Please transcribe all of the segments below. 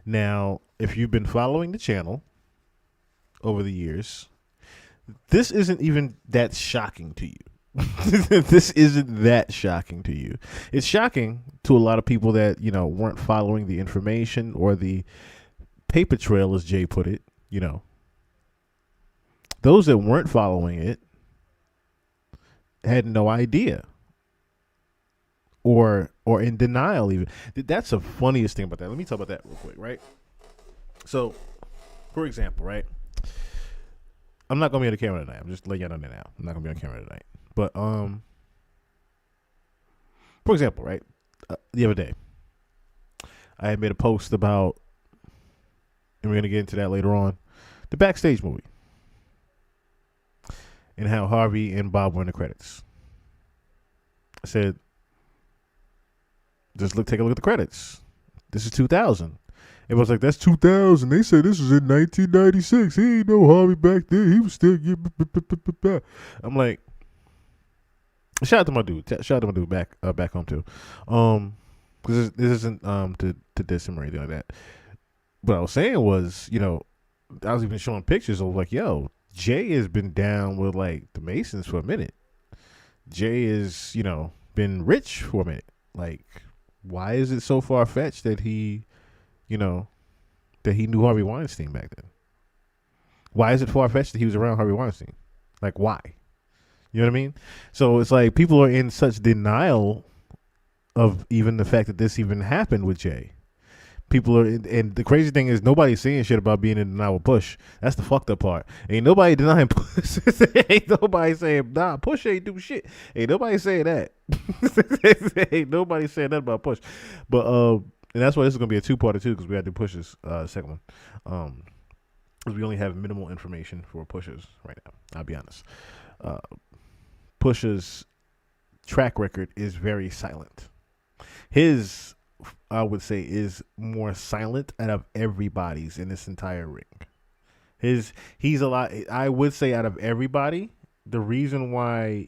Now, if you've been following the channel over the years, this isn't even that shocking to you. This isn't that shocking to you. It's shocking to a lot of people that, weren't following the information or the paper trail, as Jay put it. Those that weren't following it had no idea or in denial even. That's the funniest thing about that. Let me talk about that real quick, right? So, for example, right? I'm not gonna be on the camera tonight. I'm just letting y'all know that now. I'm not gonna be on camera tonight. But for example, right? The other day, I had made a post about, and we're gonna get into that later on, the Backstage movie and how Harvey and Bob were in the credits. I said, take a look at the credits. This is 2000. It was like, that's 2000. They said this was in 1996. He ain't no Harvey back then. He was still. I'm like, shout out to my dude. Shout out to my dude back home too. Because this isn't to diss him or anything like that. What I was saying was, I was even showing pictures. I was like, yo, Jay has been down with like the Masons for a minute. Jay has, been rich for a minute. Like, why is it so far fetched that he knew Harvey Weinstein back then? Why is it far fetched that he was around Harvey Weinstein? Like, why? You know what I mean? So it's like people are in such denial of even the fact that this even happened with Jay. People are, and the crazy thing is nobody's saying shit about being in denial with Push. That's the fucked up part. Ain't nobody denying Push. Ain't nobody saying, nah, Push ain't do shit. Ain't nobody saying that. Ain't nobody saying that about Push. But, and that's why this is going to be a two-parter too, because we got to do Push's second one. Because we only have minimal information for Push's right now. I'll be honest. Push's track record is very silent. His, I would say, is more silent out of everybody's in this entire ring. He's a lot. I would say out of everybody, the reason why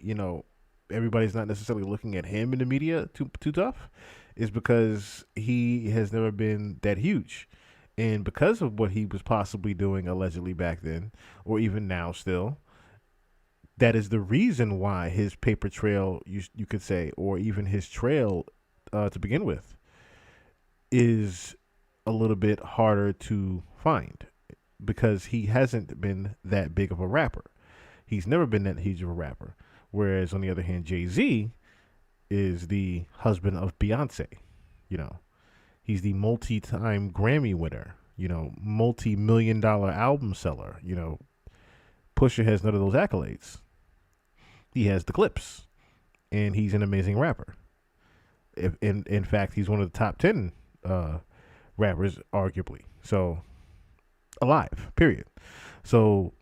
everybody's not necessarily looking at him in the media too tough is because he has never been that huge, and because of what he was possibly doing allegedly back then, or even now still. That is the reason why his paper trail, you could say, or even his trail to begin with, is a little bit harder to find because he hasn't been that big of a rapper. He's never been that huge of a rapper. Whereas on the other hand, Jay-Z is the husband of Beyonce. He's the multi-time Grammy winner, multi-million-dollar album seller. Pusha has none of those accolades. He has the clips, and he's an amazing rapper. In fact, he's one of the top 10 rappers, arguably. So, alive, period. So,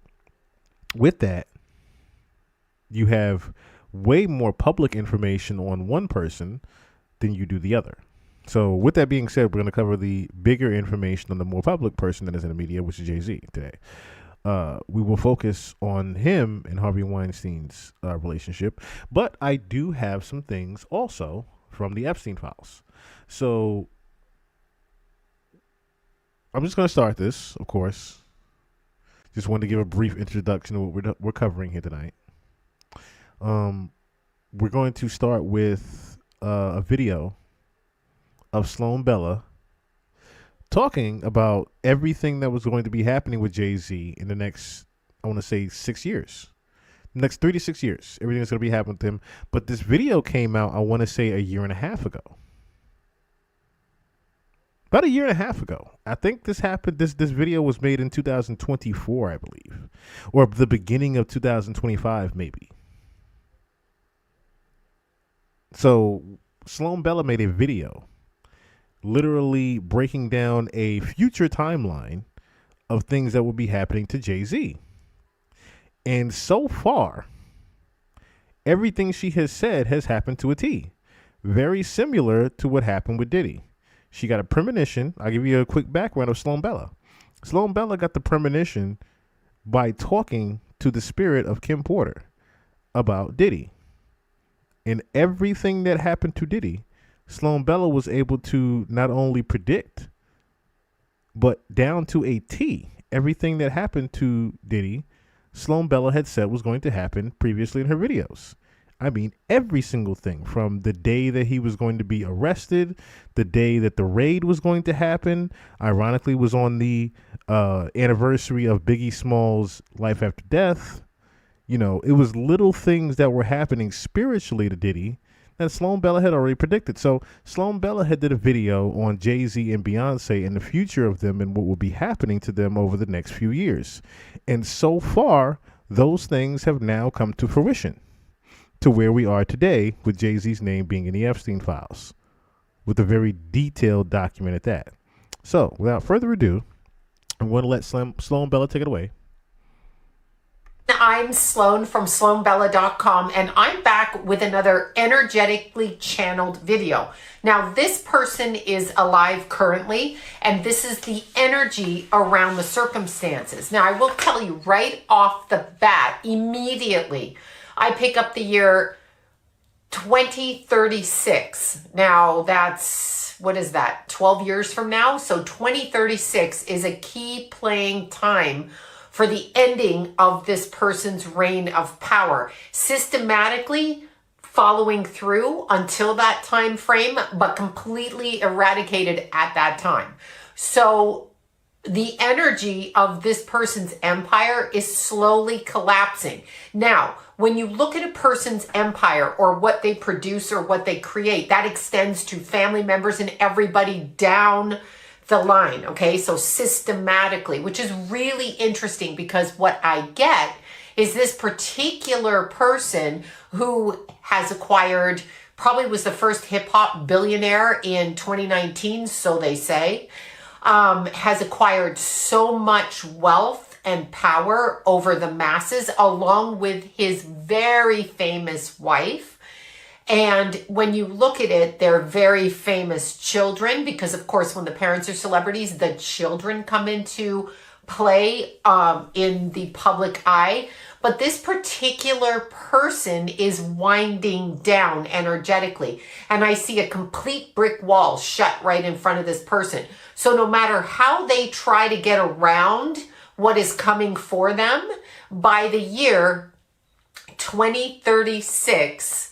with that, you have way more public information on one person than you do the other. So, with that being said, we're going to cover the bigger information on the more public person that is in the media, which is Jay-Z today. We will focus on him and Harvey Weinstein's relationship, but I do have some things also from the Epstein files. So I'm just going to start this, of course. Just wanted to give a brief introduction of what we're covering here tonight. We're going to start with a video of Sloan Bella talking about everything that was going to be happening with Jay-Z in the next, I want to say 6 years. The next 3 to 6 years. Everything that's going to be happening with him. But this video came out, I want to say, a year and a half ago. About a year and a half ago. I think this happened, this video was made in 2024, I believe. Or the beginning of 2025, maybe. So, Sloan Bella made a video literally breaking down a future timeline of things that will be happening to Jay-Z. And so far, everything she has said has happened to a T. Very similar to what happened with Diddy. She got a premonition. I'll give you a quick background of Sloan Bella. Sloan Bella got the premonition by talking to the spirit of Kim Porter about Diddy. And everything that happened to Diddy, Sloan Bella was able to not only predict, But down to a T, everything that happened to Diddy, Sloan Bella had said was going to happen previously in her videos. I mean, every single thing from the day that he was going to be arrested, the day that the raid was going to happen, ironically was on the anniversary of Biggie Smalls' life after death. You know, it was little things that were happening spiritually to Diddy that Sloan Bella had already predicted. So Sloan Bella had did a video on Jay-Z and Beyonce and the future of them and what will be happening to them over the next few years. And so far, those things have now come to fruition, to where we are today with Jay-Z's name being in the Epstein files, with a very detailed document at that. So without further ado, I'm going to let Sloan Bella take it away. I'm Sloan from SloanBella.com, and I'm back with another energetically channeled video. Now, this person is alive currently, and this is the energy around the circumstances. Now, I will tell you right off the bat, immediately, I pick up the year 2036. Now, that's, what is that, 12 years from now? So 2036 is a key playing time for the ending of this person's reign of power, systematically following through until that time frame, but completely eradicated at that time. So the energy of this person's empire is slowly collapsing. Now, when you look at a person's empire or what they produce or what they create, that extends to family members and everybody down the line, okay? So systematically, which is really interesting, because what I get is this particular person who has acquired, probably was the first hip hop billionaire in 2019, so they say, has acquired so much wealth and power over the masses, along with his very famous wife. And when you look at it, they're very famous children, because of course, when the parents are celebrities, the children come into play in the public eye. But this particular person is winding down energetically. And I see a complete brick wall shut right in front of this person. So no matter how they try to get around what is coming for them, by the year 2036,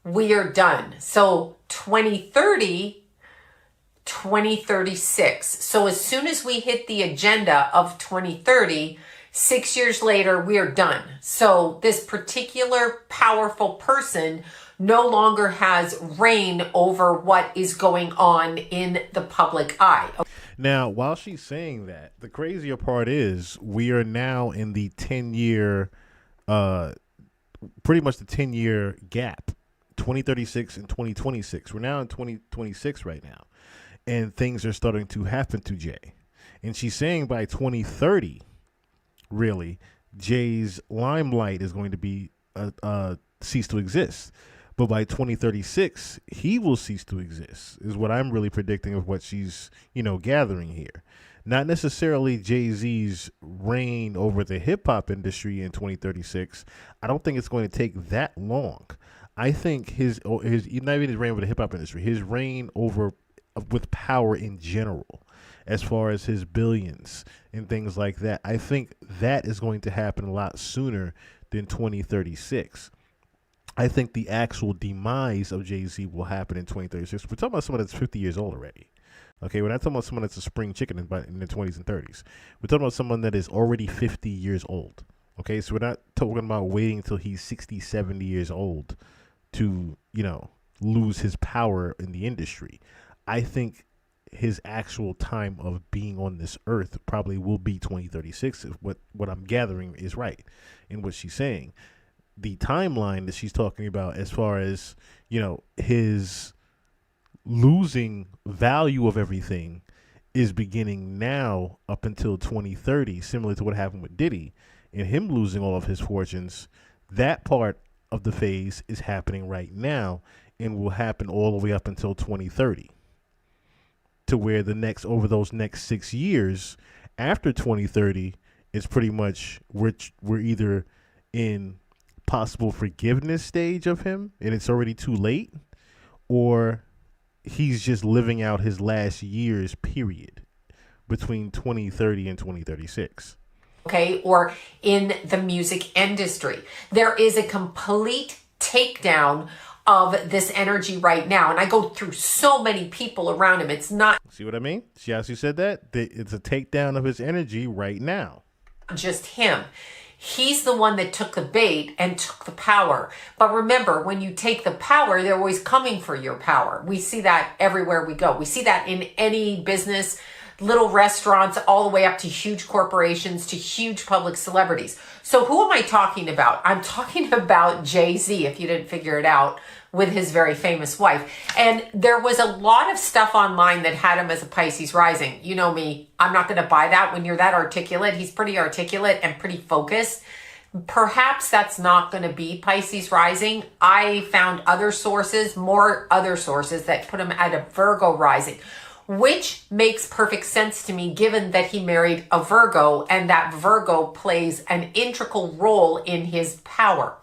we are done. So 2030, 2036. So as soon as we hit the agenda of 2030, 6 years later, we are done. So this particular powerful person no longer has reign over what is going on in the public eye. Now, while she's saying that, the crazier part is we are now in the 10-year, pretty much the 10-year gap. 2036 and 2026. We're now in 2026 right now, and things are starting to happen to Jay. And she's saying by 2030, really, Jay's limelight is going to be cease to exist. But by 2036, he will cease to exist, is what I'm really predicting of what she's, gathering here. Not necessarily Jay-Z's reign over the hip-hop industry in 2036. I don't think it's going to take that long. I think his not even his reign over the hip hop industry, his reign over with power in general, as far as his billions and things like that, I think that is going to happen a lot sooner than 2036. I think the actual demise of Jay-Z will happen in 2036. We're talking about someone that's 50 years old already. Okay, we're not talking about someone that's a spring chicken in the 20s and 30s. We're talking about someone that is already 50 years old. Okay, so we're not talking about waiting until he's 60, 70 years old to, lose his power in the industry. I think his actual time of being on this earth probably will be 2036, if what I'm gathering is right in what she's saying. The timeline that she's talking about as far as, his losing value of everything is beginning now up until 2030, similar to what happened with Diddy and him losing all of his fortunes. That part of the phase is happening right now and will happen all the way up until 2030, to where over those next 6 years after 2030 is pretty much we're either in possible forgiveness stage of him and it's already too late, or he's just living out his last years period between 2030 and 2036. Okay, or in the music industry. There is a complete takedown of this energy right now. And I go through so many people around him. It's not See what I mean? See how she said that? It's a takedown of his energy right now. just him. He's the one that took the bait and took the power. But remember, when you take the power, they're always coming for your power. We see that everywhere we go. We see that in any business, little restaurants, all the way up to huge corporations, to huge public celebrities. So who am I talking about? I'm talking about Jay-Z, if you didn't figure it out, with his very famous wife. And there was a lot of stuff online that had him as a Pisces rising. You know me, I'm not going to buy that when you're that articulate. He's pretty articulate and pretty focused. Perhaps that's not going to be Pisces rising. I found other sources, more other sources that put him at a Virgo rising, which makes perfect sense to me given that he married a Virgo and that Virgo plays an integral role in his power.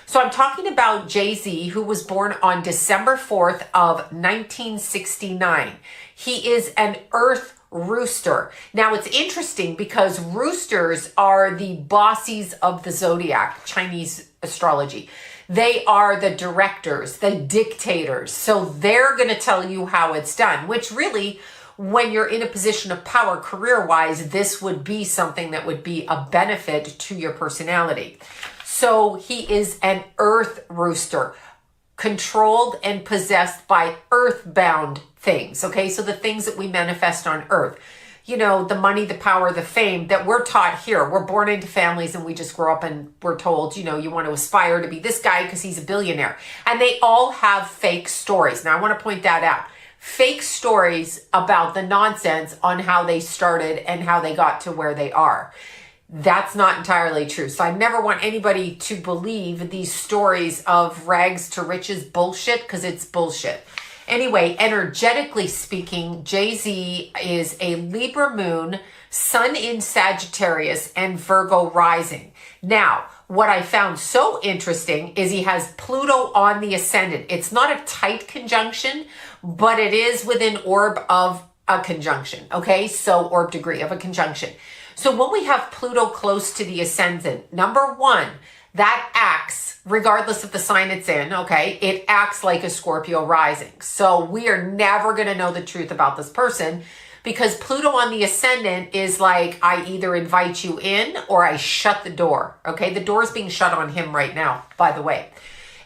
So I'm talking about Jay-Z, who was born on December 4th of 1969. He is an Earth rooster. Now it's interesting because roosters are the bossies of the zodiac, Chinese astrology. They are the directors, the dictators. So they're going to tell you how it's done, which really, when you're in a position of power career-wise, this would be something that would be a benefit to your personality. So he is an Earth rooster, controlled and possessed by earthbound things, okay? So the things that we manifest on Earth, you know, the money, the power, the fame that we're taught here. We're born into families and we just grow up and we're told, you know, you want to aspire to be this guy because he's a billionaire. And they all have fake stories. Now, I want to point that out. Fake stories about the nonsense on how they started and how they got to where they are. That's not entirely true. So I never want anybody to believe these stories of rags to riches bullshit, because it's bullshit. Anyway, energetically speaking, Jay-Z is a Libra moon, sun in Sagittarius, and Virgo rising. Now, what I found so interesting is he has Pluto on the ascendant. It's not a tight conjunction, but it is within orb of a conjunction, okay? So orb degree of a conjunction. So when we have Pluto close to the ascendant, number one, that acts, regardless of the sign it's in, okay, it acts like a Scorpio rising. So we are never going to know the truth about this person because Pluto on the ascendant is like, I either invite you in or I shut the door, okay? The door is being shut on him right now, by the way.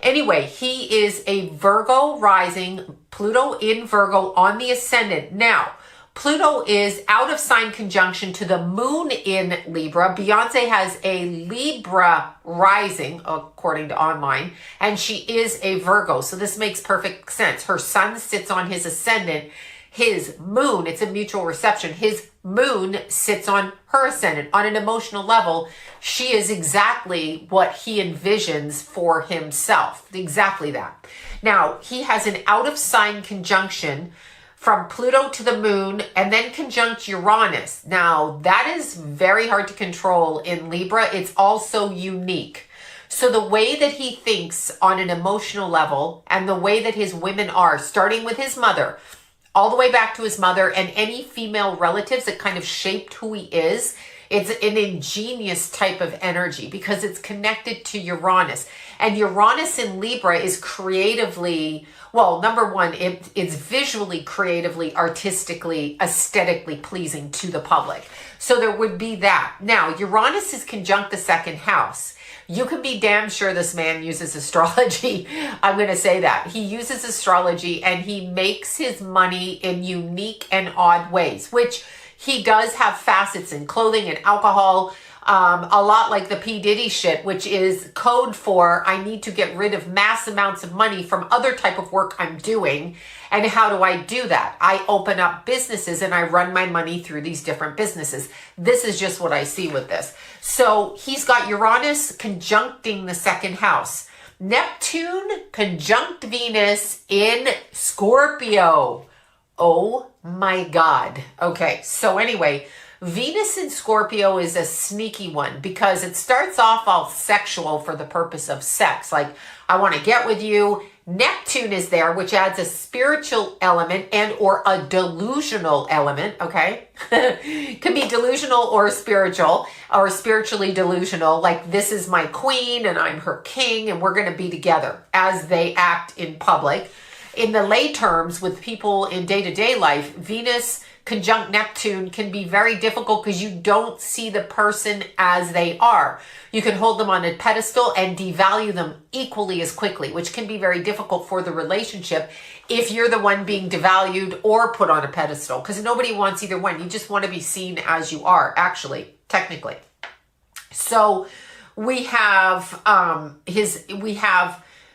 Anyway, he is a Virgo rising, Pluto in Virgo on the ascendant. Now, Pluto is out of sign conjunction to the moon in Libra. Beyonce has a Libra rising, according to online, and she is a Virgo. So this makes perfect sense. Her sun sits on his ascendant. His moon, it's a mutual reception. His moon sits on her ascendant. On an emotional level, she is exactly what he envisions for himself. Exactly that. Now, he has an out of sign conjunction from Pluto to the moon, and then conjunct Uranus. Now, that is very hard to control in Libra. It's also unique. So the way that he thinks on an emotional level, and the way that his women are, starting with his mother, all the way back to his mother, and any female relatives that kind of shaped who he is, it's an ingenious type of energy because it's connected to Uranus. And Uranus in Libra is creatively, well, number one, it's visually, creatively, artistically, aesthetically pleasing to the public. So there would be that. Now, Uranus is conjunct the second house. You can be damn sure this man uses astrology. I'm going to say that. He uses astrology and he makes his money in unique and odd ways, which he does have facets in clothing and alcohol, a lot like the P. Diddy shit, which is code for I need to get rid of mass amounts of money from other type of work I'm doing. And how do I do that? I open up businesses and I run my money through these different businesses. This is just what I see with this. So he's got Uranus conjuncting the second house. Neptune conjunct Venus in Scorpio. Oh my God. Okay, so anyway, Venus in Scorpio is a sneaky one because it starts off all sexual for the purpose of sex. Like, I want to get with you. Neptune is there, which adds a spiritual element and or a delusional element, okay? Could be delusional or spiritually delusional, like this is my queen and I'm her king and we're going to be together as they act in public. In the lay terms, with people in day-to-day life, Venus conjunct Neptune can be very difficult because you don't see the person as they are. You can hold them on a pedestal and devalue them equally as quickly, which can be very difficult for the relationship if you're the one being devalued or put on a pedestal, because nobody wants either one. You just want to be seen as you are, actually, technically. So we have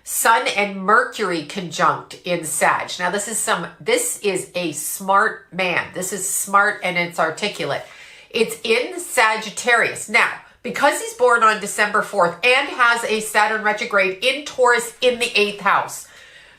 Sun and Mercury conjunct in Sag. Now this is a smart man. This is smart and it's articulate. It's in Sagittarius. Now, because he's born on December 4th and has a Saturn retrograde in Taurus in the 8th house.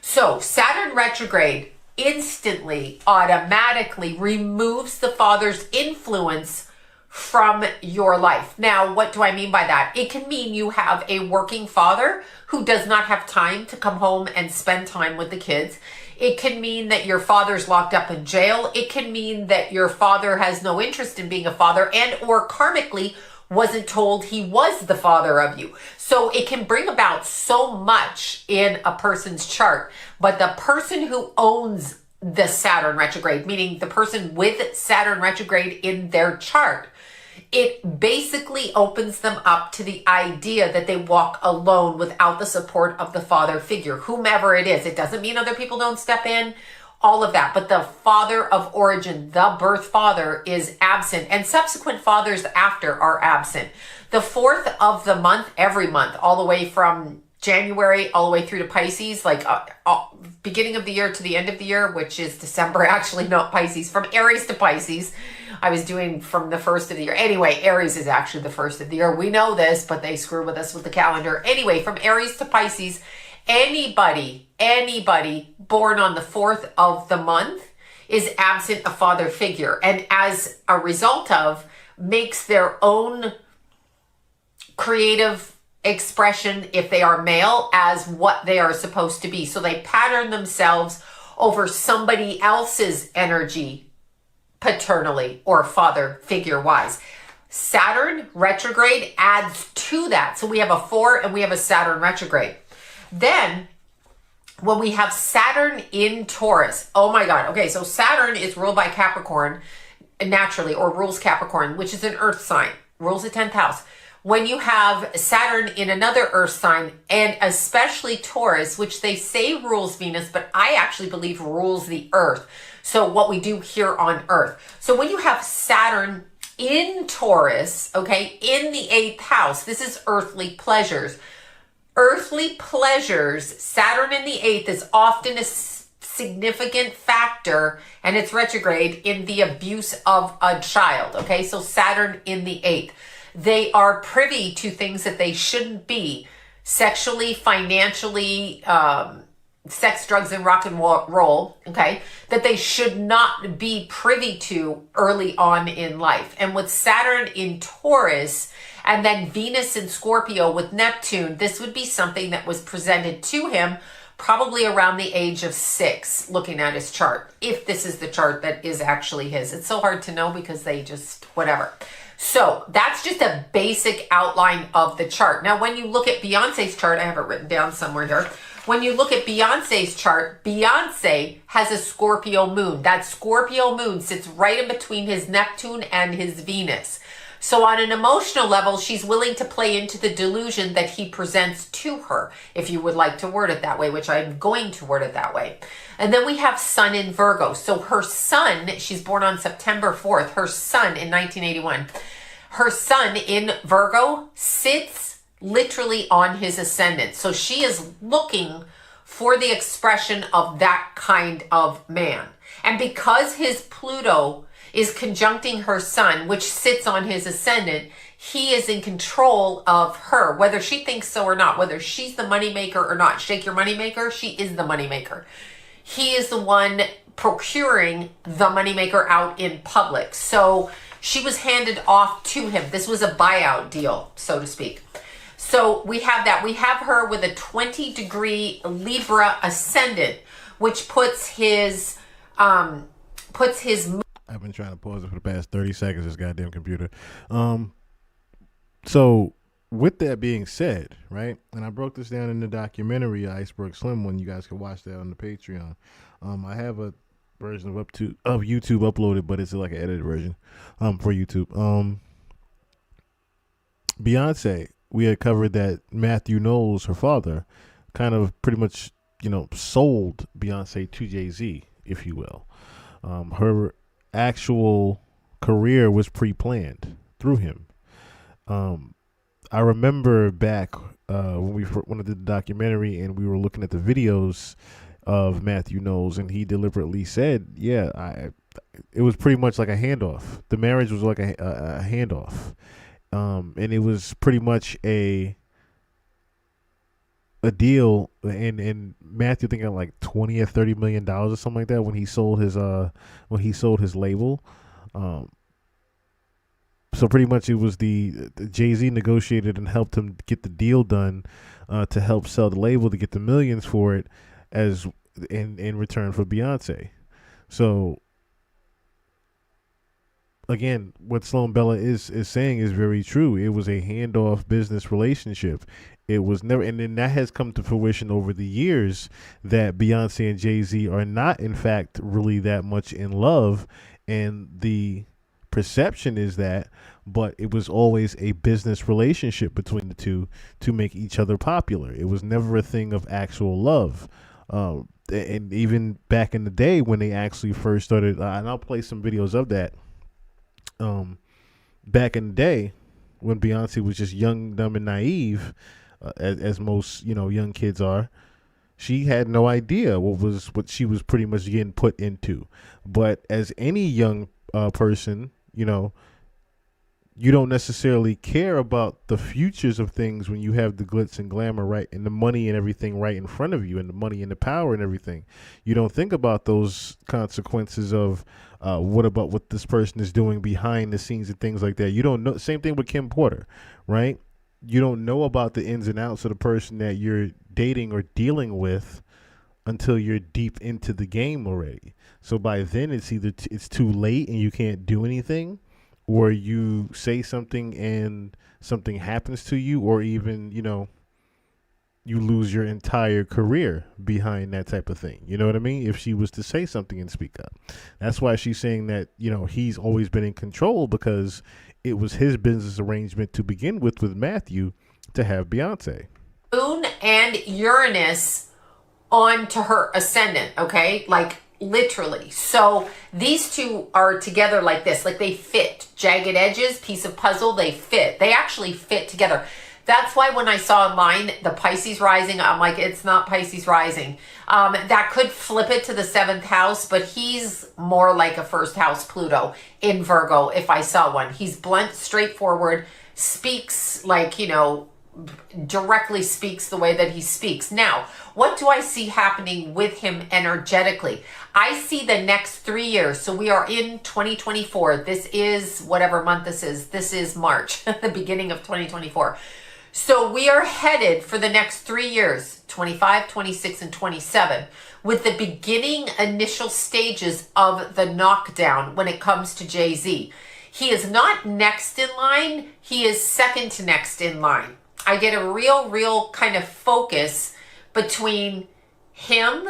So Saturn retrograde instantly, automatically removes the father's influence from your life. Now, what do I mean by that? It can mean you have a working father who does not have time to come home and spend time with the kids. It can mean that your father's locked up in jail. It can mean that your father has no interest in being a father and or karmically wasn't told he was the father of you. So it can bring about so much in a person's chart. But the person who owns the Saturn retrograde, meaning the person with Saturn retrograde in their chart, it basically opens them up to the idea that they walk alone without the support of the father figure, whomever it is. It doesn't mean other people don't step in, all of that. But the father of origin, the birth father, is absent, and subsequent fathers after are absent. The 4th of the month, every month, all the way from January all the way through to Pisces, like beginning of the year to the end of the year, which is December, actually not Pisces, from Aries to Pisces. I was doing from the 1st of the year. Anyway, Aries is actually the 1st of the year. We know this, but they screw with us with the calendar. Anyway, from Aries to Pisces, anybody born on the 4th of the month is absent a father figure. And as a result of, makes their own creative expression, if they are male, as what they are supposed to be. So they pattern themselves over somebody else's energy paternally or father figure wise. Saturn retrograde adds to that. So we have a 4 and we have a Saturn retrograde. Then when we have Saturn in Taurus, oh my God. Okay, so Saturn is ruled by Capricorn naturally, or rules Capricorn, which is an earth sign, rules the 10th house. When you have Saturn in another earth sign, and especially Taurus, which they say rules Venus, but I actually believe rules the earth. So what we do here on earth. So when you have Saturn in Taurus, okay, in the 8th house, this is earthly pleasures. Earthly pleasures, Saturn in the 8th is often a significant factor, and it's retrograde, in the abuse of a child, okay? So Saturn in the 8th. They are privy to things that they shouldn't be, sexually, financially, sex, drugs, and rock and roll, okay, that they should not be privy to early on in life. And with Saturn in Taurus and then Venus in Scorpio with Neptune, this would be something that was presented to him probably around the age of 6, looking at his chart, if this is the chart that is actually his. It's so hard to know because they just, whatever. So that's just a basic outline of the chart. Now, when you look at Beyonce's chart, I have it written down somewhere here. When you look at Beyonce's chart, Beyonce has a Scorpio moon. That Scorpio moon sits right in between his Neptune and his Venus. So on an emotional level, she's willing to play into the delusion that he presents to her, if you would like to word it that way, which I'm going to word it that way. And then we have Sun in Virgo. So her sun, she's born on September 4th, her sun in 1981. Her sun in Virgo sits literally on his ascendant. So she is looking for the expression of that kind of man. And because his Pluto is conjuncting her sun, which sits on his ascendant, he is in control of her, whether she thinks so or not, whether she's the moneymaker or not. Shake your moneymaker, she is the moneymaker. He is the one procuring the moneymaker out in public. So she was handed off to him. This was a buyout deal, so to speak. So we have that. We have her with a 20-degree Libra ascendant, which puts his I've been trying to pause it for the past 30 seconds, this goddamn computer. So with that being said, right, and I broke this down in the documentary Iceberg Slim one. You guys can watch that on the Patreon. I have a version of YouTube uploaded, but it's like an edited version for YouTube. Beyonce, we had covered that Matthew Knowles, her father, kind of pretty much, sold Beyonce to Jay-Z, if you will. Her actual career was pre-planned through him. I remember back when I did the documentary and we were looking at the videos of Matthew Knowles, and he deliberately said, it was pretty much like a handoff. The marriage was like a handoff. And it was pretty much a deal, and Matthew thinking like $20 or $30 million or something like that when he sold his label. So pretty much it was the Jay-Z negotiated and helped him get the deal done to help sell the label to get the millions for it as in return for Beyonce. So again, what Sloan Bella is saying is very true. It was a handoff business relationship. It was never, and then that has come to fruition over the years that Beyonce and Jay-Z are not, in fact, really that much in love, and the perception is that, but it was always a business relationship between the two to make each other popular. It was never a thing of actual love. And even back in the day when they actually first started, and I'll play some videos of that. Back in the day when Beyonce was just young, dumb, and naive, as most young kids are, she had no idea what she was pretty much getting put into. But as any young person, you don't necessarily care about the futures of things when you have the glitz and glamour, right, and the money and everything right in front of you, and the money and the power and everything. You don't think about those consequences of what about what this person is doing behind the scenes and things like that. You don't know. Same thing with Kim Porter, right? You don't know about the ins and outs of the person that you're dating or dealing with until you're deep into the game already. So by then it's either it's too late and you can't do anything, or you say something and something happens to you, or even, you lose your entire career behind that type of thing. You know what I mean? If she was to say something and speak up. That's why she's saying that, he's always been in control, because it was his business arrangement to begin with Matthew to have Beyonce. Moon and Uranus onto her ascendant, okay? Like literally. So these two are together like this, like they fit. Jagged edges, piece of puzzle, they fit. They actually fit together. That's why when I saw online the Pisces rising, I'm like, it's not Pisces rising. That could flip it to the 7th house, but he's more like a 1st house Pluto in Virgo if I saw one. He's blunt, straightforward, speaks like, directly speaks the way that he speaks. Now, what do I see happening with him energetically? I see the next 3 years. So we are in 2024. This is whatever month this is. This is March, the beginning of 2024. So we are headed for the next 3 years, 25, 26, and 27, with the beginning initial stages of the knockdown when it comes to Jay-Z. He is not next in line. He is second to next in line. I get a real kind of focus between him,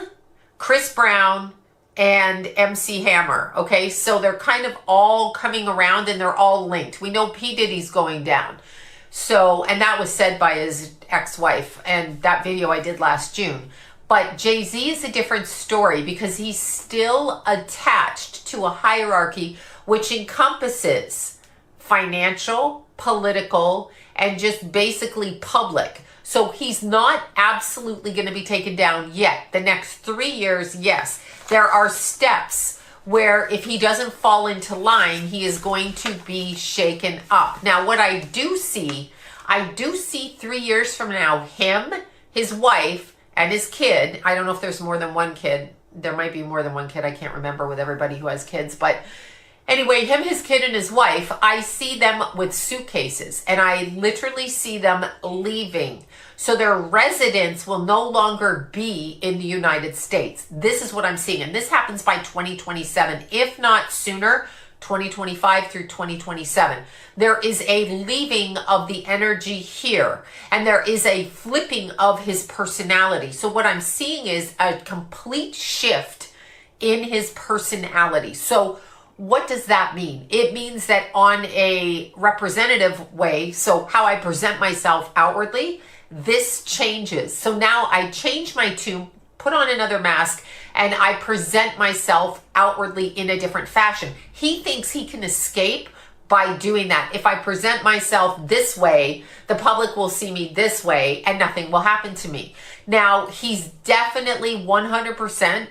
Chris Brown, and MC Hammer. Okay, so they're kind of all coming around and they're all linked. We know P. Diddy's going down. So, and that was said by his ex-wife, and that video I did last June. But Jay-Z is a different story because he's still attached to a hierarchy which encompasses financial, political, and just basically public. So he's not absolutely going to be taken down yet. The next 3 years, yes. There are steps where if he doesn't fall into line, he is going to be shaken up. Now, what I do see 3 years from now, him, his wife, and his kid. I don't know if there's more than one kid. There might be more than one kid. I can't remember with everybody who has kids. But Anyway, him, his kid, and his wife, I see them with suitcases, and I literally see them leaving. So their residence will no longer be in the United States. This is what I'm seeing, and this happens by 2027, if not sooner, 2025 through 2027. There is a leaving of the energy here, and there is a flipping of his personality. So what I'm seeing is a complete shift in his personality. So what does that mean? It means that on a representative way, so how I present myself outwardly, this changes. So now I change my tune, put on another mask, and I present myself outwardly in a different fashion. He thinks he can escape by doing that. If I present myself this way, the public will see me this way and nothing will happen to me. Now, he's definitely 100%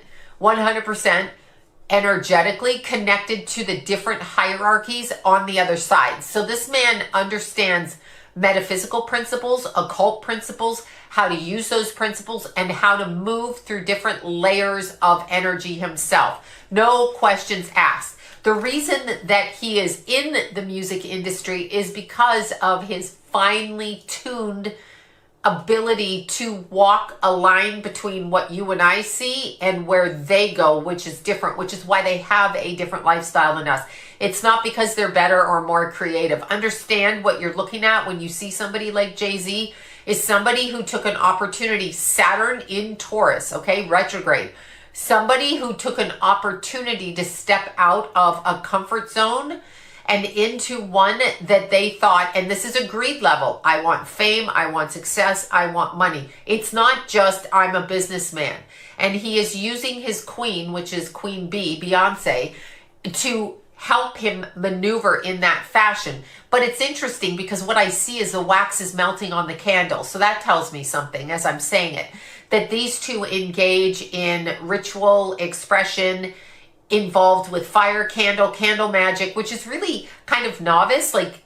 energetically connected to the different hierarchies on the other side. So this man understands metaphysical principles, occult principles, how to use those principles, and how to move through different layers of energy himself. No questions asked. The reason that he is in the music industry is because of his finely tuned ability to walk a line between what you and I see and where they go, which is different, which is why they have a different lifestyle than us. It's not because they're better or more creative. Understand what you're looking at when you see somebody like Jay-Z is somebody who took an opportunity, Saturn in Taurus, okay, retrograde. Somebody who took an opportunity to step out of a comfort zone and into one that they thought, and this is a greed level. I want fame, I want success, I want money. It's not just I'm a businessman. And he is using his queen, which is Queen B, Beyonce, to help him maneuver in that fashion. But it's interesting because what I see is the wax is melting on the candle. So that tells me something as I'm saying it, that these two engage in ritual expression, involved with fire, candle magic, which is really kind of novice. Like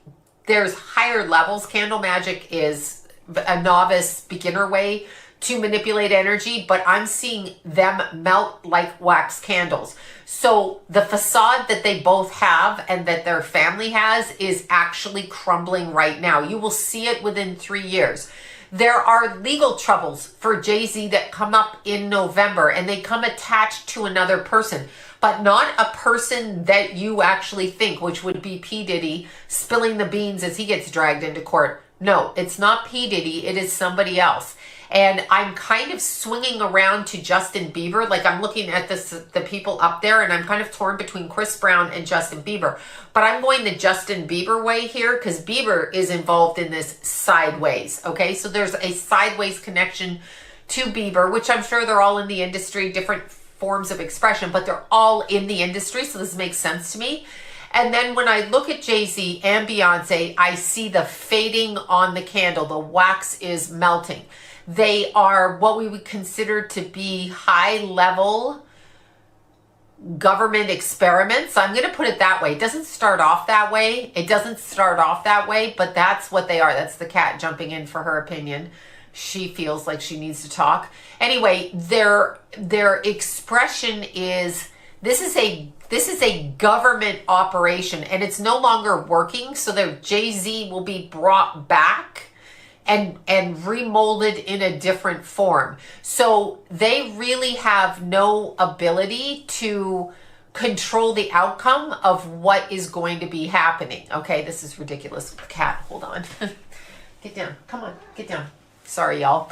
there's higher levels. Candle magic is a novice beginner way to manipulate energy, but I'm seeing them melt like wax candles. So the facade that they both have and that their family has is actually crumbling right now. You will see it within 3 years. There are legal troubles for Jay-Z that come up in November, and they come attached to another person, but not a person that you actually think, which would be P. Diddy spilling the beans as he gets dragged into court. No, it's not P. Diddy. It is somebody else. And I'm kind of swinging around to Justin Bieber. Like I'm looking at the people up there, and I'm kind of torn between Chris Brown and Justin Bieber. But I'm going the Justin Bieber way here because Bieber is involved in this sideways. Okay, so there's a sideways connection to Bieber, which I'm sure they're all in the industry, different forms of expression, but they're all in the industry. So this makes sense to me. And then when I look at Jay-Z and Beyonce, I see the fading on the candle. The wax is melting. They are what we would consider to be high-level government experiments. I'm going to put it that way. It doesn't start off that way. But that's what they are. That's the cat jumping in for her opinion. She feels like she needs to talk. Anyway, their expression is this is a government operation, and it's no longer working. So their Jay-Z will be brought back and remolded in a different form. So they really have no ability to control the outcome of what is going to be happening. Okay, this is ridiculous. Cat, hold on. Get down. Come on, get down. Sorry, y'all.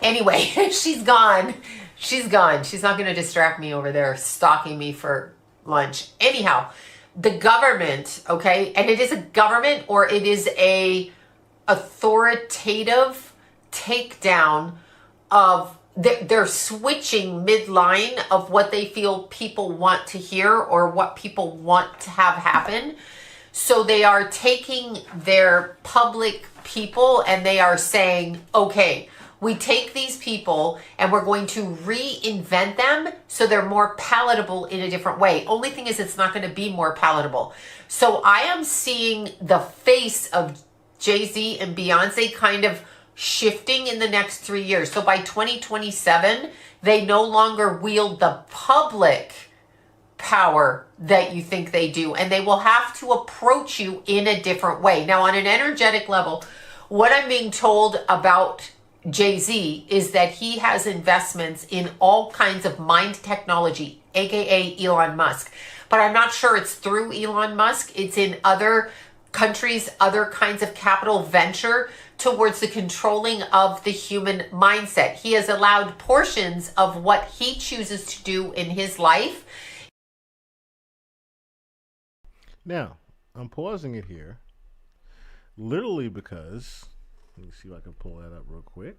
Anyway, she's gone. She's gone. She's not going to distract me over there, stalking me for lunch. Anyhow, the government, okay, and it is a government or it is a authoritative takedown of, they're switching midline of what they feel people want to hear or what people want to have happen. So they are taking their public people and they are saying, okay, we take these people and we're going to reinvent them so they're more palatable in a different way. Only thing is it's not going to be more palatable. So I am seeing the face of Jay-Z and Beyonce kind of shifting in the next 3 years. So by 2027, they no longer wield the public power that you think they do, and they will have to approach you in a different way. Now, on an energetic level, what I'm being told about Jay-Z is that he has investments in all kinds of mind technology, aka Elon Musk. But I'm not sure it's through Elon Musk. It's in other countries, other kinds of capital venture towards the controlling of the human mindset. He has allowed portions of what he chooses to do in his life. Now, I'm pausing it here, literally because, let me see if I can pull that up real quick.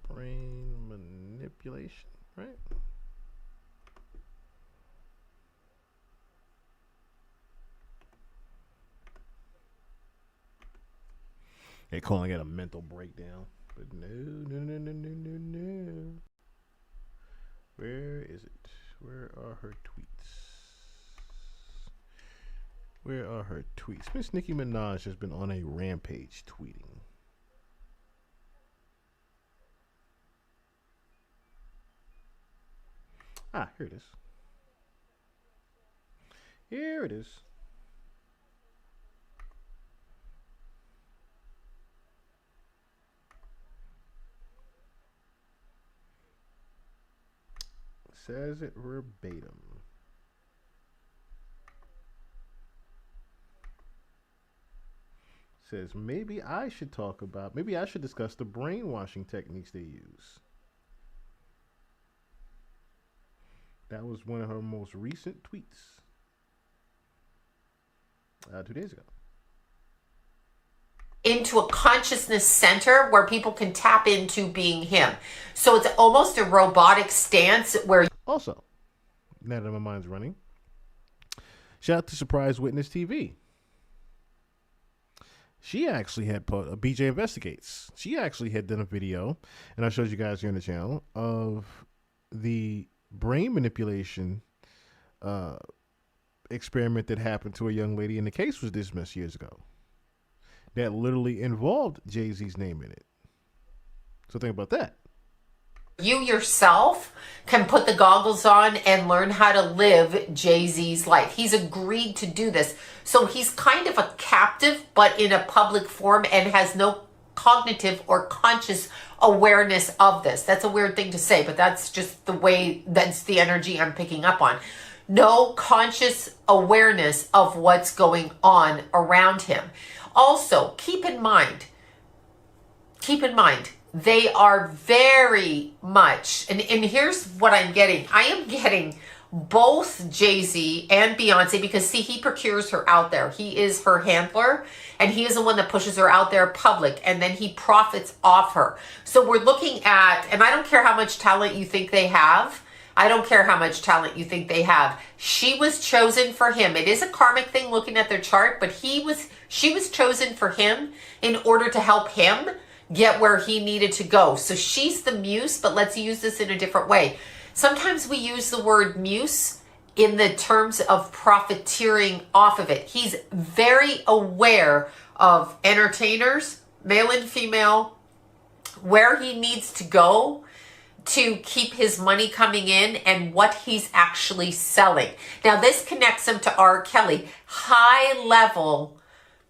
Brain manipulation, right? They're calling it a mental breakdown, but no. Where is it? Where are her tweets? Where are her tweets? Miss Nicki Minaj has been on a rampage tweeting. Ah, here it is. Here it is. Says it verbatim. Says maybe I should discuss the brainwashing techniques they use. That was one of her most recent tweets. 2 days ago. Into a consciousness center where people can tap into being him. So it's almost a robotic stance where... Also, now that my mind's running, shout out to Surprise Witness TV. She actually had put BJ Investigates. She actually had done a video, and I showed you guys here on the channel, of the brain manipulation experiment that happened to a young lady, and the case was dismissed years ago. That literally involved Jay-Z's name in it. So think about that. You yourself can put the goggles on and learn how to live Jay-Z's life. He's agreed to do this. So he's kind of a captive, but in a public form, and has no cognitive or conscious awareness of this. That's a weird thing to say, but that's just the way, that's the energy I'm picking up on. No conscious awareness of what's going on around him. Also, keep in mind, they are very much, and here's what I'm getting. I am getting both Jay-Z and Beyonce, because see, he procures her out there. He is her handler, and he is the one that pushes her out there public, and then he profits off her. So we're looking at, and I don't care how much talent you think they have. I don't care how much talent you think they have. She was chosen for him. It is a karmic thing looking at their chart, but she was chosen for him in order to help him get where he needed to go. So she's the muse, but let's use this in a different way. Sometimes we use the word muse in the terms of profiteering off of it. He's very aware of entertainers, male and female, where he needs to go to keep his money coming in, and what he's actually selling. Now, this connects him to R. Kelly. High level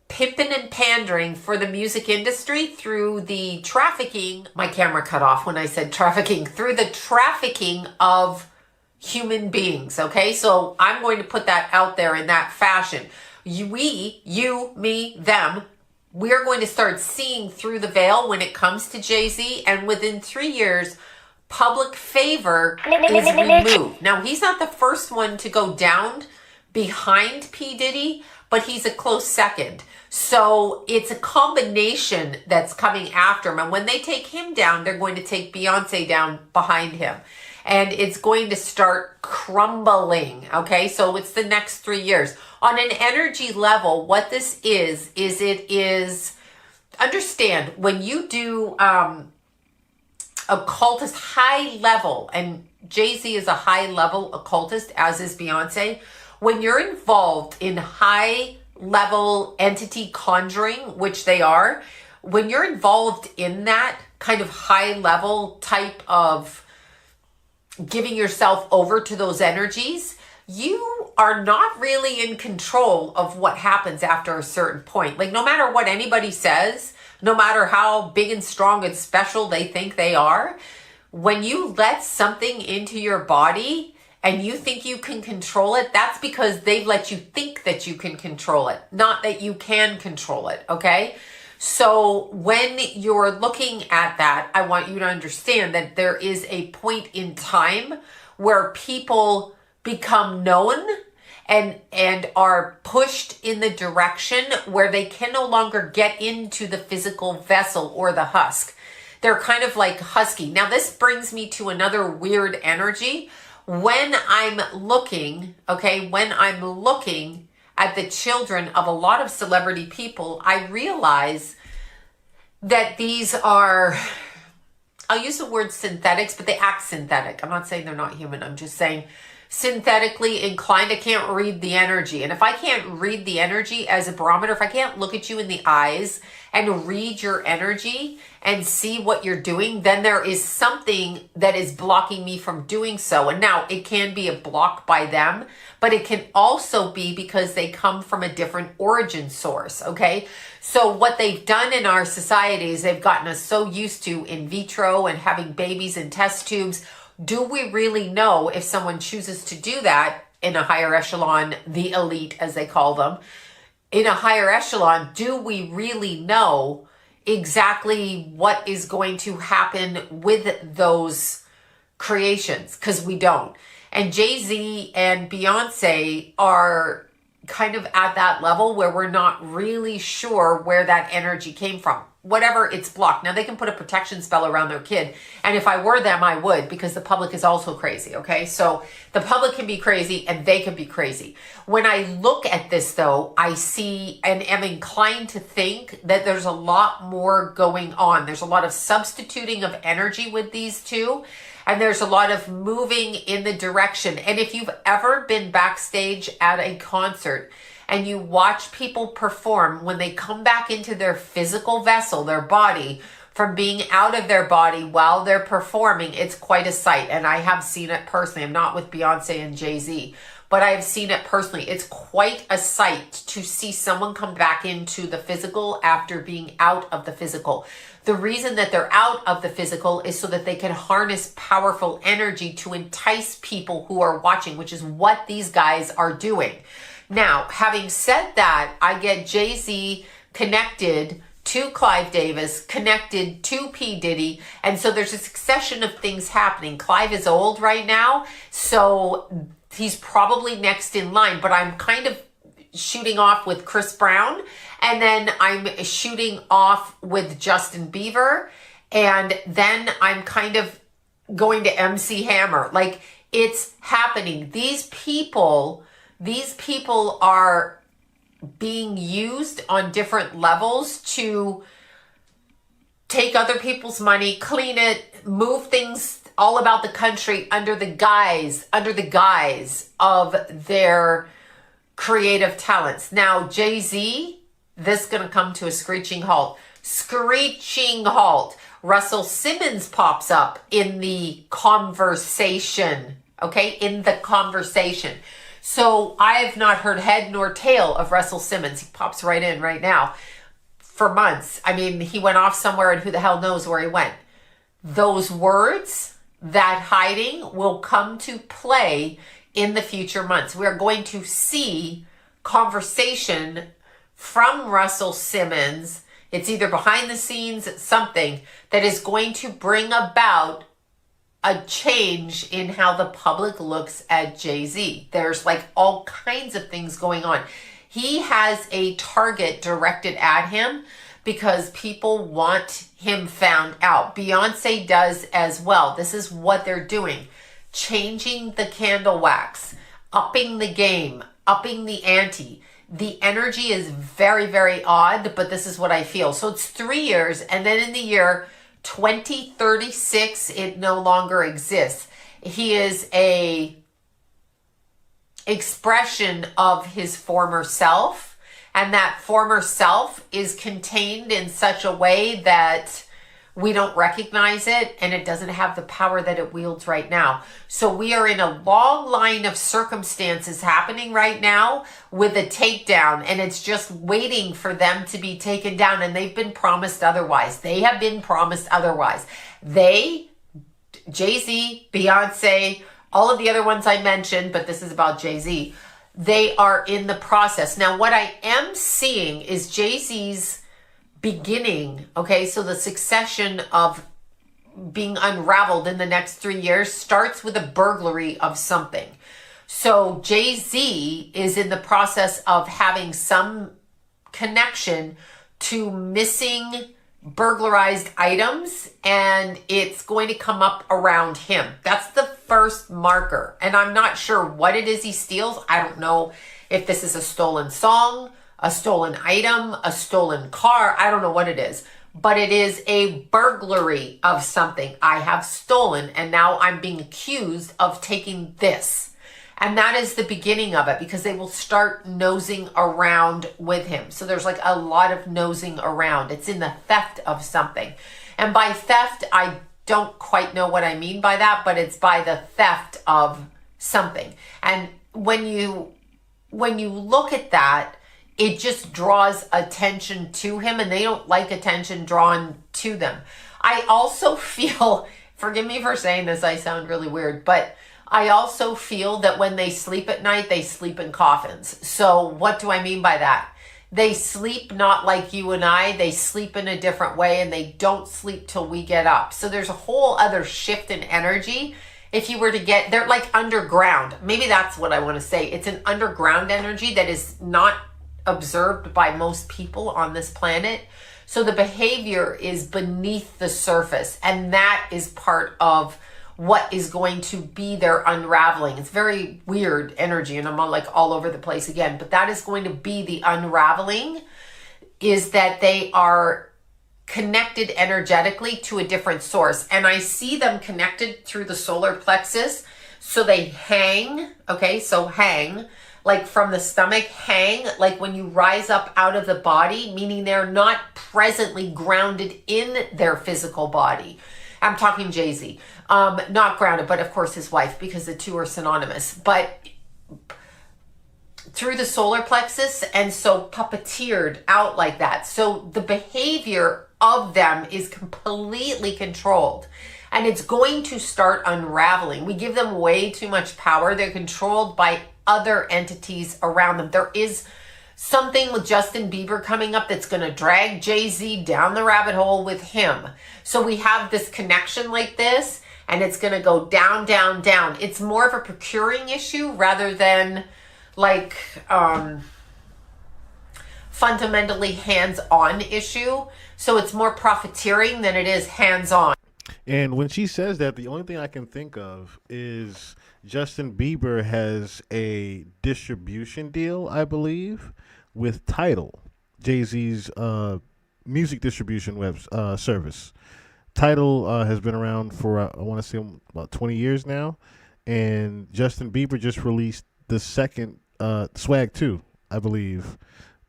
pimping and pandering for the music industry through the trafficking. My camera cut off when I said trafficking. Through the trafficking of human beings. Okay, so I'm going to put that out there in that fashion. You, me, them. We're going to start seeing through the veil when it comes to Jay-Z, and within 3 years, public favor is removed. Now, he's not the first one to go down behind P. Diddy, but he's a close second. So it's a combination that's coming after him. And when they take him down, they're going to take Beyonce down behind him. And it's going to start crumbling. Okay, so it's the next 3 years. On an energy level, what this is it is, understand, when you do occultist high level, and Jay-Z is a high level occultist, as is Beyonce. When you're involved in high level entity conjuring, which they are, when you're involved in that kind of high level type of giving yourself over to those energies, you are not really in control of what happens after a certain point. Like, no matter what anybody says, no matter how big and strong and special they think they are, when you let something into your body and you think you can control it, that's because they've let you think that you can control it, not that you can control it, okay? So when you're looking at that, I want you to understand that there is a point in time where people become known and are pushed in the direction where they can no longer get into the physical vessel or the husk. They're kind of like husky. Now, this brings me to another weird energy. When I'm looking, when I'm looking at the children of a lot of celebrity people, I realize that these are, I'll use the word synthetics, but they act synthetic. I'm not saying they're not human. I'm just saying synthetically inclined. I can't read the energy. And if I can't read the energy as a barometer, if I can't look at you in the eyes and read your energy and see what you're doing, then there is something that is blocking me from doing so. And now it can be a block by them, but it can also be because they come from a different origin source, okay? So what they've done in our society is they've gotten us so used to in vitro and having babies in test tubes. Do we really know if someone chooses to do that in a higher echelon, the elite as they call them, in a higher echelon, do we really know exactly what is going to happen with those creations? Because we don't. And Jay-Z and Beyonce are kind of at that level where we're not really sure where that energy came from. Whatever, it's blocked. Now, they can put a protection spell around their kid. And if I were them, I would, because the public is also crazy, okay? So the public can be crazy and they can be crazy. When I look at this, though, I see and am inclined to think that there's a lot more going on. There's a lot of substituting of energy with these two. And there's a lot of moving in the direction. And if you've ever been backstage at a concert and you watch people perform, when they come back into their physical vessel, their body, from being out of their body while they're performing, it's quite a sight. And I have seen it personally. I'm not with Beyonce and Jay-Z, but I've seen it personally. It's quite a sight to see someone come back into the physical after being out of the physical. The reason that they're out of the physical is so that they can harness powerful energy to entice people who are watching, which is what these guys are doing. Now, having said that, I get Jay-Z connected to Clive Davis, connected to P. Diddy, and so there's a succession of things happening. Clive is old right now, so he's probably next in line, but I'm kind of shooting off with Chris Brown, and then I'm shooting off with Justin Bieber, and then I'm kind of going to MC Hammer. Like, it's happening. These people are being used on different levels to take other people's money, clean it, move things all about the country under the guise of their creative talents. Now, Jay-Z, this is going to come to a screeching halt. Screeching halt. Russell Simmons pops up in the conversation, okay? In the conversation. So I have not heard head nor tail of Russell Simmons. He pops right in right now for months. I mean, he went off somewhere and who the hell knows where he went. Those words, that hiding, will come to play in the future months. We are going to see conversation from Russell Simmons. It's either behind the scenes, something that is going to bring about a change in how the public looks at Jay-Z. There's like all kinds of things going on. He has a target directed at him because people want him found out. Beyonce does as well. This is what they're doing. Changing the candle wax, upping the game, upping the ante. The energy is very, very odd, but this is what I feel. So it's 3 years, and then in the year 2036, it no longer exists. He is a expression of his former self, and that former self is contained in such a way that we don't recognize it, and it doesn't have the power that it wields right now. So we are in a long line of circumstances happening right now with a takedown, and it's just waiting for them to be taken down, and they've been promised otherwise. They have been promised otherwise. Jay-Z, Beyonce, all of the other ones I mentioned, but this is about Jay-Z, they are in the process. Now, what I am seeing is Jay-Z's beginning, okay? So the succession of being unraveled in the next 3 years starts with a burglary of something. So Jay-Z is in the process of having some connection to missing burglarized items, and it's going to come up around him. That's the first marker. And I'm not sure what it is he steals. I don't know if this is a stolen song, a stolen item, a stolen car. I don't know what it is, but it is a burglary of something. I have stolen, and now I'm being accused of taking this. And that is the beginning of it, because they will start nosing around with him. So there's like a lot of nosing around. It's in the theft of something. And by theft, I don't quite know what I mean by that, but it's by the theft of something. And when you look at that, it just draws attention to him, and they don't like attention drawn to them. I also feel, forgive me for saying this, I sound really weird, but I also feel that when they sleep at night, they sleep in coffins. So what do I mean by that? They sleep not like you and I. They sleep in a different way, and they don't sleep till we get up. So there's a whole other shift in energy. If you were to get, they're like underground. Maybe that's what I want to say. It's an underground energy that is not observed by most people on this planet. So the behavior is beneath the surface, and that is part of what is going to be their unraveling. It's very weird energy, and I'm like all over the place again, but that is going to be the unraveling, is that they are connected energetically to a different source. And I see them connected through the solar plexus. So they hang, okay? So hang, like from the stomach, hang, like when you rise up out of the body, meaning they're not presently grounded in their physical body. I'm talking Jay-Z, not grounded, but of course his wife, because the two are synonymous, but through the solar plexus, and so puppeteered out like that. So the behavior of them is completely controlled, and it's going to start unraveling. We give them way too much power. They're controlled by other entities around them. There is something with Justin Bieber coming up that's going to drag Jay-Z down the rabbit hole with him. So we have this connection like this, and it's going to go down, down, down. It's more of a procuring issue rather than like fundamentally hands-on issue. So it's more profiteering than it is hands-on. And when she says that, the only thing I can think of is Justin Bieber has a distribution deal, I believe, with Tidal, Jay-Z's music distribution service. Tidal has been around for, I want to say, about 20 years now. And Justin Bieber just released the second Swag 2, I believe,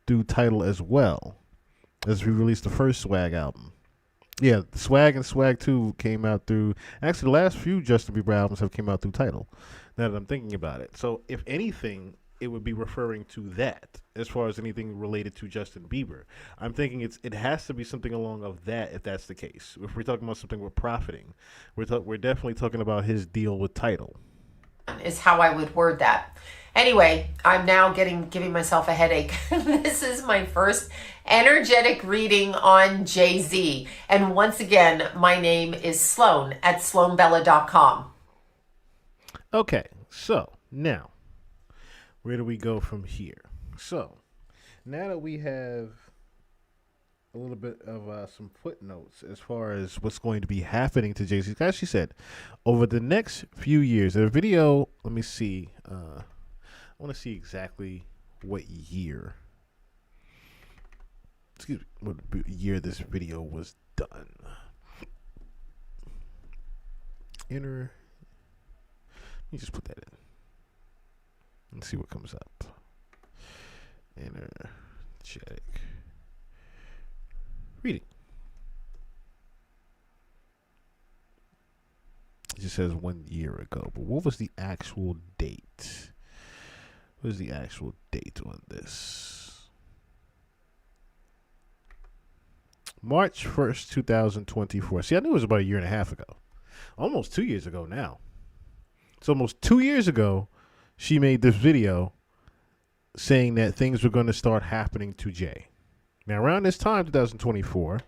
through Tidal as well, as we released the first Swag album. Yeah, Swag and Swag 2 came out through, actually the last few Justin Bieber albums have came out through Tidal, now that I'm thinking about it. So if anything, it would be referring to that as far as anything related to Justin Bieber. I'm thinking it has to be something along of that if that's the case. If we're talking about something we're profiting, we're definitely talking about his deal with Tidal. Is how I would word that. Anyway, I'm now giving myself a headache. This is my first energetic reading on Jay-Z. And once again, my name is Sloan at sloanbella.com. Okay, so now, where do we go from here? So, now that we have a little bit of some footnotes as far as what's going to be happening to Jay-Z, as she said, over the next few years, the video, let me see, I want to see exactly what year, what year this video was done. Let me just put that in. Let's see what comes up. Energetic reading. just says 1 year ago. But what was the actual date? What is the actual date on this? March 1st, 2024. See, I knew it was about a year and a half ago. Almost 2 years ago now. It's almost 2 years ago she made this video saying that things were going to start happening to Jay. Now, around this time, 2024,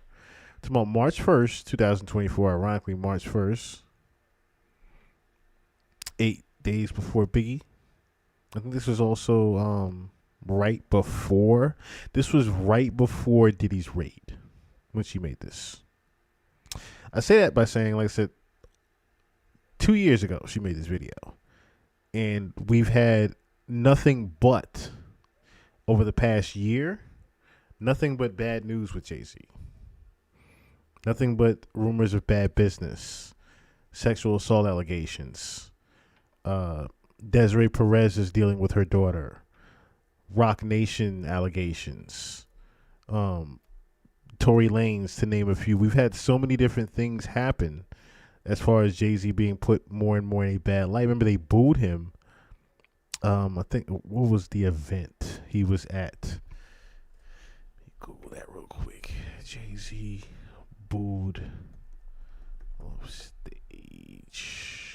it's about March 1st, 2024, ironically, March 1st, 8 days before Biggie. I think this was also right before. This was right before Diddy's raid when she made this. I say that by saying, like I said, 2 years ago she made this video. And we've had nothing but, over the past year, nothing but bad news with Jay-Z. Nothing but rumors of bad business, sexual assault allegations. Desiree Perez is dealing with her daughter. Rock Nation allegations. Tory Lanez, to name a few. We've had so many different things happen as far as Jay-Z being put more and more in a bad light. Remember, they booed him. I think, what was the event he was at? Let me Google that real quick. Jay-Z booed off stage.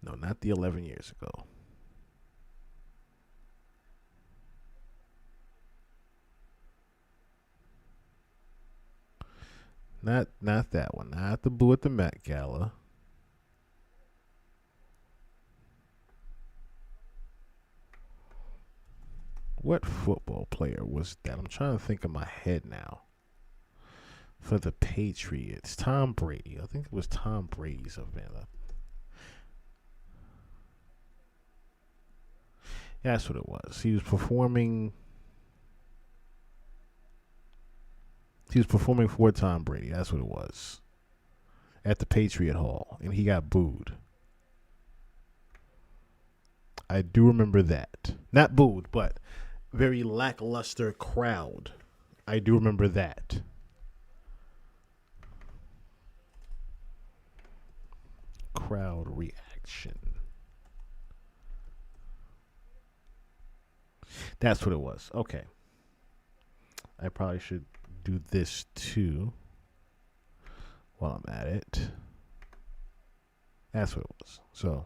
No, not the 11 years ago. Not that one. Not the boo at the Met Gala. What football player was that? I'm trying to think in my head now. For the Patriots. Tom Brady. I think it was Tom Brady's event. Yeah, that's what it was. He was performing for Tom Brady. That's what it was. At the Patriot Hall. And he got booed. I do remember that. Not booed, but very lackluster crowd. I do remember that. Crowd reaction. That's what it was. Okay. I probably should do this too while I'm at it. That's what it was. So,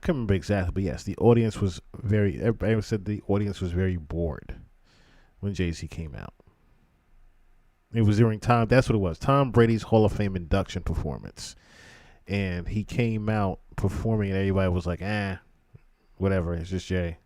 can't remember exactly, but yes, the audience was everybody said the audience was very bored when Jay-Z came out. It was during that's what it was, Tom Brady's Hall of Fame induction performance. And he came out performing and everybody was like, whatever, it's just Jay.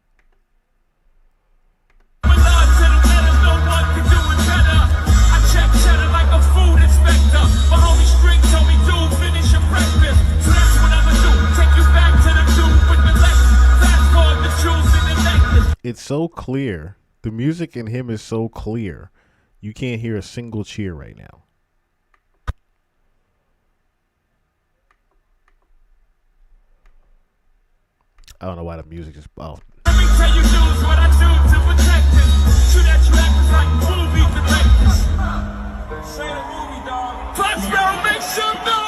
It's so clear. The music in him is so clear. You can't hear a single cheer right now. I don't know why the music is. Oh. Let me tell you dudes what I do to protect it. Shoot at you actors like movie directors. Say the movie, dog. Touchdown, make some noise!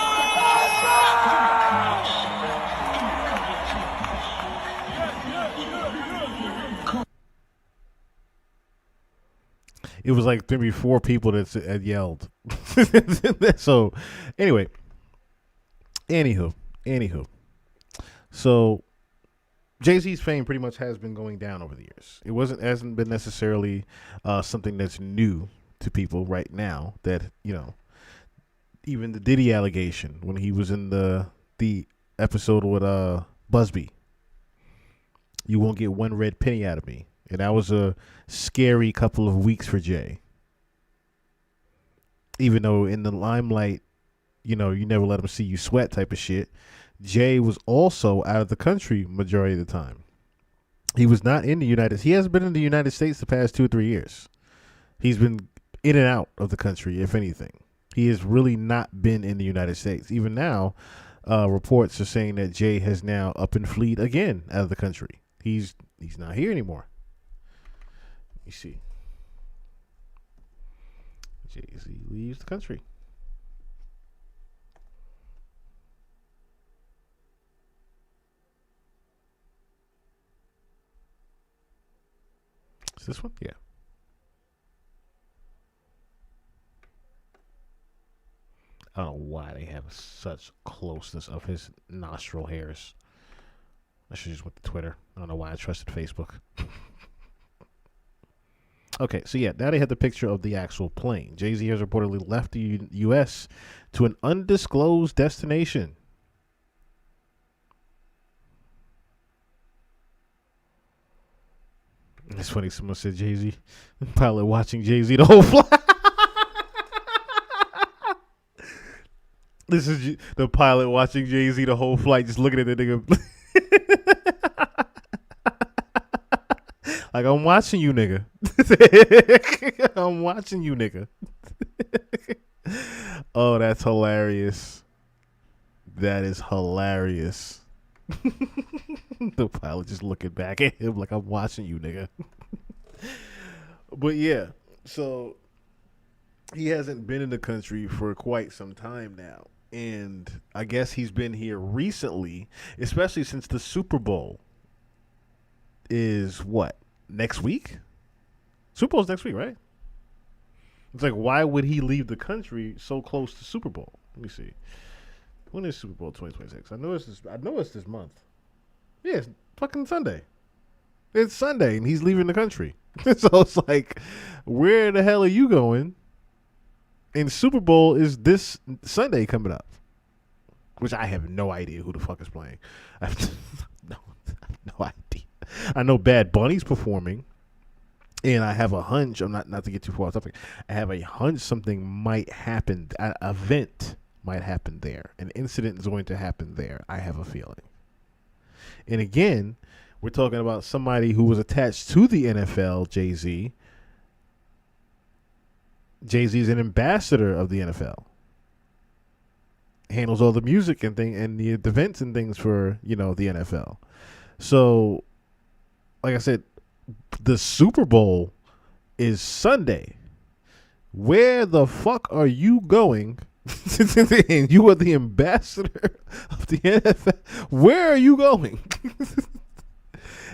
It was like maybe 4 people that had yelled. So, anyway. Anywho. So, Jay-Z's fame pretty much has been going down over the years. It hasn't been necessarily something that's new to people right now. That, even the Diddy allegation when he was in the episode with Busby. You won't get one red penny out of me. And that was a scary couple of weeks for Jay. Even though in the limelight, you never let him see you sweat type of shit. Jay was also out of the country majority of the time. He was not in the he hasn't been in the United States the past 2 or 3 years. He's been in and out of the country, if anything. He has really not been in the United States. Even now, reports are saying that Jay has now up and fleed again out of the country. He's not here anymore. Let me see. Jay-Z leaves the country. Is this one? Yeah. I don't know why they have such closeness of his nostril hairs. I should just went to Twitter. I don't know why I trusted Facebook. Okay, so yeah, now they had the picture of the actual plane. Jay-Z has reportedly left the U.S. to an undisclosed destination. It's funny, someone said Jay-Z, pilot watching Jay-Z the whole flight. This is the pilot watching Jay-Z the whole flight, just looking at the nigga. Like, I'm watching you, nigga. I'm watching you, nigga. Oh, that's hilarious. That is hilarious. The pilot just looking back at him like, I'm watching you, nigga. But yeah, so he hasn't been in the country for quite some time now. And I guess he's been here recently, especially since the Super Bowl is what? Next week? Super Bowl's next week, right? It's like, why would he leave the country so close to Super Bowl? Let me see. When is Super Bowl 2026? I know it's this month. Yeah, it's fucking Sunday. It's Sunday, and he's leaving the country. So it's like, where the hell are you going? And Super Bowl is this Sunday coming up, which I have no idea who the fuck is playing. I have no idea. I know Bad Bunny's performing, and I have a hunch. I'm not to get too far off topic. I have a hunch something might happen. An event might happen there. An incident is going to happen there. I have a feeling. And again, we're talking about somebody who was attached to the NFL, Jay-Z. Jay-Z is an ambassador of the NFL. Handles all the music and the events and things for, the NFL. So, like I said, the Super Bowl is Sunday. Where the fuck are you going? And you are the ambassador of the NFL. Where are you going?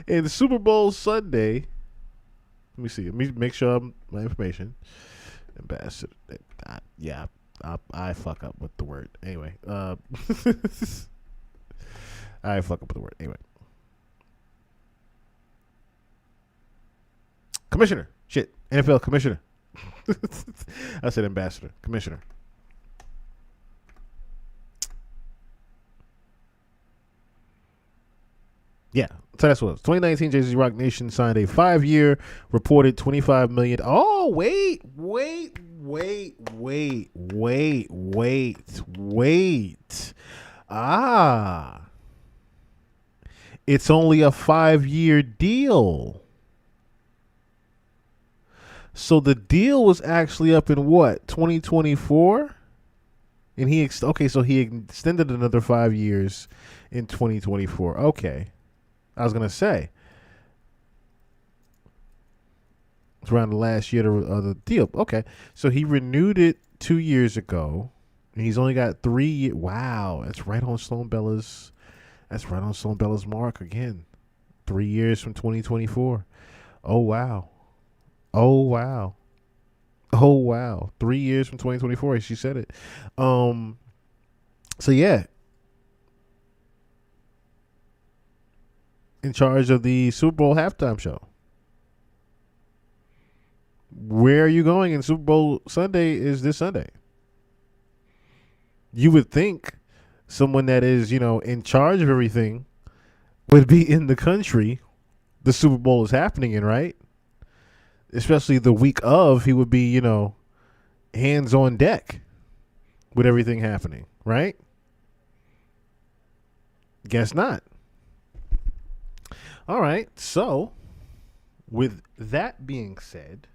And Super Bowl Sunday. Let me see. Let me make sure my information. Ambassador. I fuck up with the word. Anyway. I fuck up with the word. Anyway. Commissioner. Shit. NFL commissioner. I said ambassador. Commissioner. Yeah, so that's what it was. 2019, Jay-Z Rock Nation signed a 5-year, reported $25 million. Oh, wait. It's only a 5-year deal. So the deal was actually up in what, 2024? And he extended another 5 years in 2024. Okay. I was going to say, it's around the last year of the deal. Okay. So he renewed it 2 years ago, and he's only got 3 years. Wow. That's right on Sloan Bella's mark again. 3 years from 2024. Oh, wow. 3 years from 2024. She said it. So, yeah. In charge of the Super Bowl halftime show. Where are you going? And Super Bowl Sunday is this Sunday. You would think someone that is, in charge of everything would be in the country the Super Bowl is happening in, right? Especially the week of, he would be, hands on deck with everything happening, right? Guess not. All right, so with that being said,